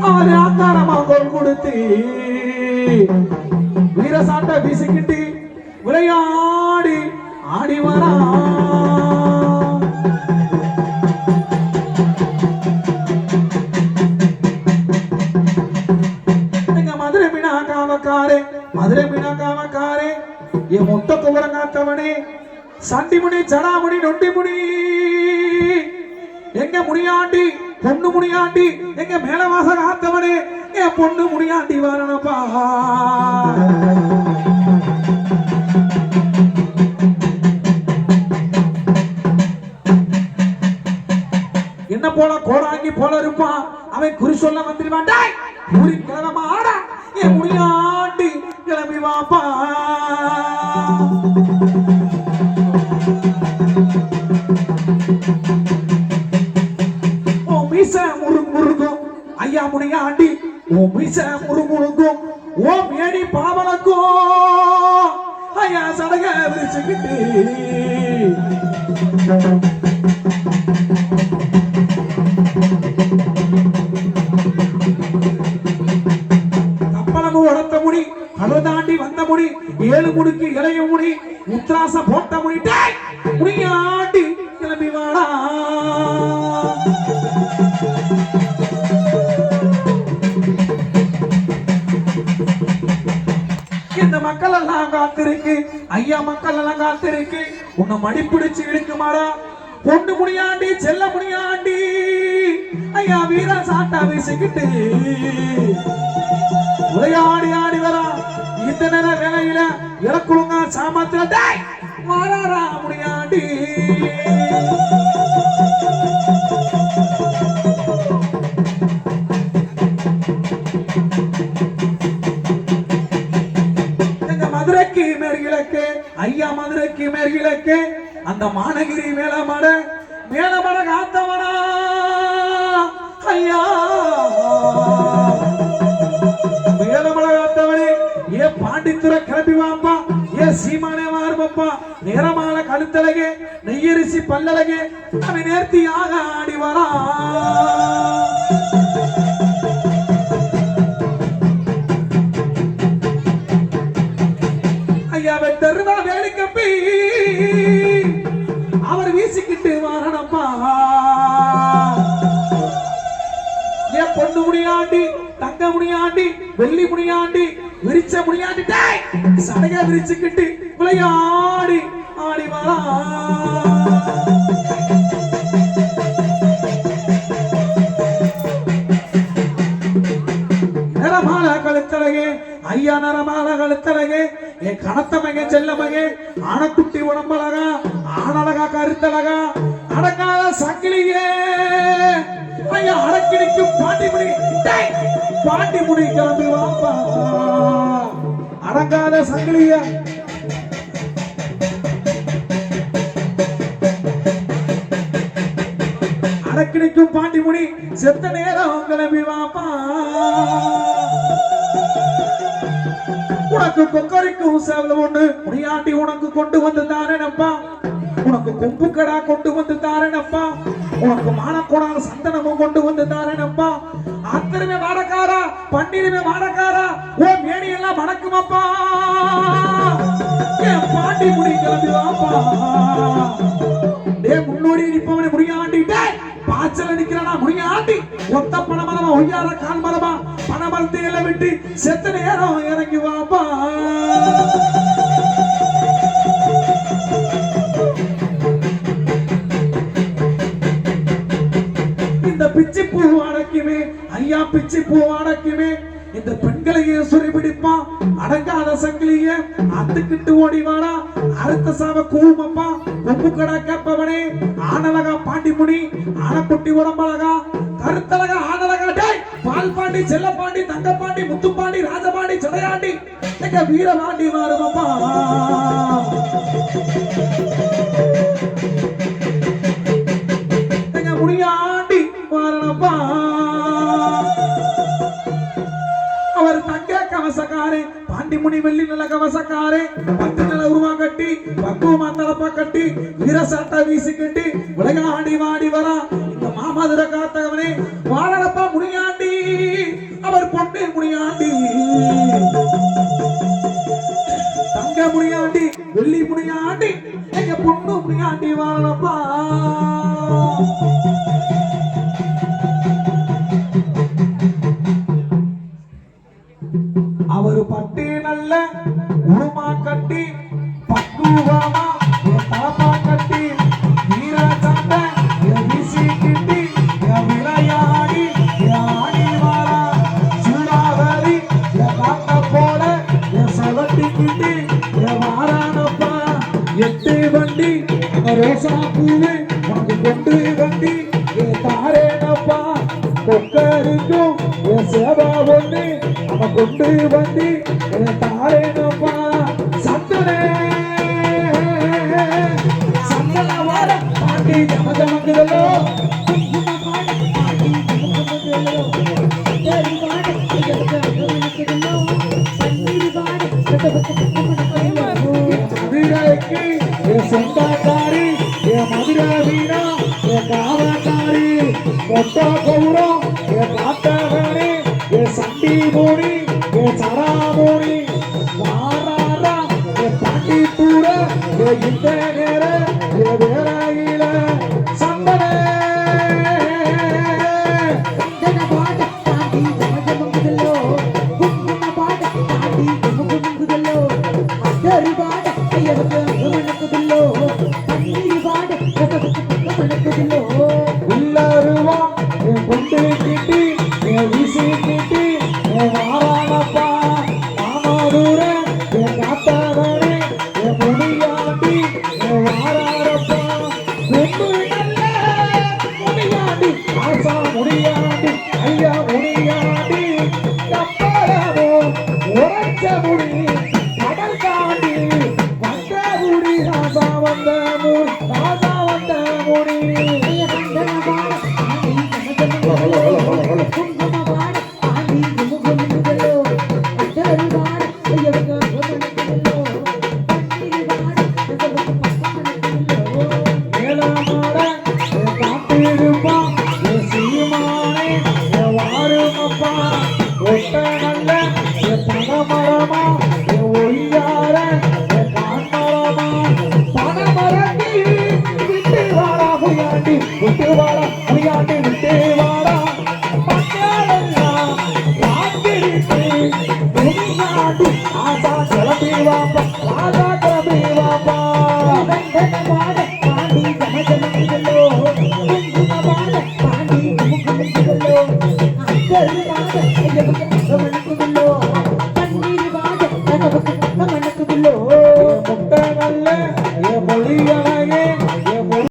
அவரை ஆத்தாரமா கொள் கொடுத்து வீரசாட்ட வீசிக்கிட்டு விளையாடி ஆடி வரா மதுரை மீனா காவக்காரே மதுரை மீனா காவக்காரே என் மொத்த குவரங்காத்தவனே சண்டிமுனி ஜடாமுனி நொண்டிமுனி எங்க முனியாண்டி பொண்ணு முனியாண்டி எங்க மேலவாச காத்தவனே என் பொண்ணு முனியாண்டி வாரணப்பா என்ன போல கோடாங்கி போல இருப்பான் அவன் குறி சொல்ல வந்துருவான் ஊரி கிளம்ப ஆடா என் முனியாண்டி கிளம்பி வாப்பா ஓ மீச முருகும் ஐயா முனியாண்டி ஓ மீச முருகும் ஓ மேடி பாவலக்கும் ஐயா சடக விரிச்சுக்கிட்டு உடத்த முடி கடல் தாண்டி வந்த முடி ஏழு முடுக்கு இளைய முடி உத்ராச போட்ட முடி முனியாண்டி கிளம்பி வாடா இந்த மக்கள் எல்லாம் காத்திருக்கு ஐயா மக்கள் எல்லாம் காத்திருக்கு உன்னை மடி பிடிச்சு இழுக்குமாடா பொண்ணு முனியாண்டி செல்ல முனியாண்டி ஐயா வீர சாட்டா வீசிக்கிட்டு விளையாடி ஆடி வரா இந்த நேர வேலையில இறக்குழுங்க சாமத்துல வாராரா முனியாண்டி எங்க மதுரைக்கு மேற்கிழக்கு ஐயா மதுரைக்கு மேற்கிழக்கு அந்த மானகிரி மேலமட காத்தவனா ஐயா ஏ பாண்டித்துறை கிளம்பி வாப்பா ஏ சீமானே வாருப்பா நேரமான கழுத்தழகே நெய்யரிசி பல்லழகே அவன் நேர்த்தியாக ஆடி வரா ஐயா வெட்டருவா வேலைக்கப்பி அவர் வீசிக்கிட்டு வாரணப்பா ஏ பொண்ணு முனியாண்டி தங்க முனியாண்டி வெள்ளி முனியாண்டி விரிச்ச முனியாண்டி சடக விரிச்சுக்கிட்டு விளையாடி ஆடி வரா நரமால கழுத்தழகே ஐயா நரமால கழுத்தழகே என் கணத்தமகே செல்லமகே ஆனக்குட்டி உடம்பழகா ஆனழகா கருத்தழகா அடங்காத சங்கிலியே ஐயா அடக்கிடிக்கும் பாண்டி முடி கிளம்பி வாப்பா அடங்காத சங்கிலிய அடக்கிடிக்கும் பாண்டி முடி செத்த நேரம் கிளம்பி வாப்பா உனக்கு கொக்கரிக்கும் சேவல ஒண்ணு முனியாண்டி உனக்கு கொண்டு வந்து தாரேனப்பா உனக்கு கொம்பு கடா கொண்டு வந்து தாரேனப்பா உனக்கு மானக்கூடாத சந்தனமும் கொண்டு வந்து தாரேனப்பா அத்தருமே வாடக்காரா பன்னீருமே வாடக்காரா ஓ மேனி எல்லாம் மணக்குமாப்பா என் பாண்டி முடி கிளம்பி வாப்பா டே முன்னோடி நிப்பவனை முனியாண்டிட்டே பாச்சல நிக்கிறானா முனியாண்டி ஒத்த பணமரமா ஒய்யார கால் மரமா பணமரத்தை எல்லாம் விட்டு செத்த நேரம் இறங்கி வாப்பா இந்த பிச்சி பூ அடக்குமே ஐயா பிச்சி பூ அடக்குமே இந்த பெண்களையே சுரி பிடிப்பான் அடங்காத சங்கிலிய அத்துக்கிட்டு ஓடி வாடா அடுத்த சாவ கூமப்பா உப்பு கடா கேப்பவனே ஆனழகா பாண்டி முனி ஆனக்குட்டி உடம்பழகா கருத்தழகா ஆனழகா டேய் பால் பாண்டி செல்ல பாண்டி தங்க பாண்டி முத்து பாண்டி ராஜபாண்டி சடையாண்டி எங்க வீரபாண்டி மாறுமப்பா எங்க முனியாண்டி மாறனப்பா அவர் தங்க கவசக்காரே பாண்டி முனி வெள்ளி நல்ல கவசக்காரே பத்து நல்ல உருவா கட்டி பக்குவமா தலப்பா கட்டி வீரசாட்டா வீசி கட்டி விளையாடி வாடி வரா இந்த மாமதுரை காத்தவனே வாழப்பா முனியாண்டி நல்ல உருமா கட்டி பக்குவமா தாப்பா கட்டி வீர சண்டை வீசி கிட்டி விளையாடி ஆடி வாரா சூடாவரி காட்ட போல சொல்லட்டி கிட்டி வாரானப்பா எட்டு வண்டி ரோசா பூவே கொண்டு வண்டி தாரேனப்பா கொக்கருக்கும் சேவா ஒண்ணு அவன் கொண்டு வண்டி தாரேனப்பா சந்தனே சந்தன வார பாண்டி ஜமஜமக்குதலோ மதுரைக்கு சொந்தக்காரி மதுரை வீணா காவக்காரி மொத்த கௌரம் காத்தவனே சண்டி மோனி சராமோனி வாராரா பாண்டி தூர இந்த நேர வேலையில சந்தனே உள்ளருவா கொண்டு கிட்டி வீசி கிட்டி வாரானப்பா மாமாதூர காத்தவனே முடியாண்டி வாராரப்பா முடியாண்டி ஆசா முடியாண்டி ஐயா முடியாண்டி கப்பலமோ உரைச்ச முடி கடல் தாண்டி வந்த முடி ராசா வந்த முடி விட்டு வாடா முடியாண்டி விட்டு வாடா முடியாண்டி ஆசா கிளம்பி வாப்பா ராஜா கிளம்பி வாப்பா பாண்டி ஜமஜமக்குதலோ பாண்டி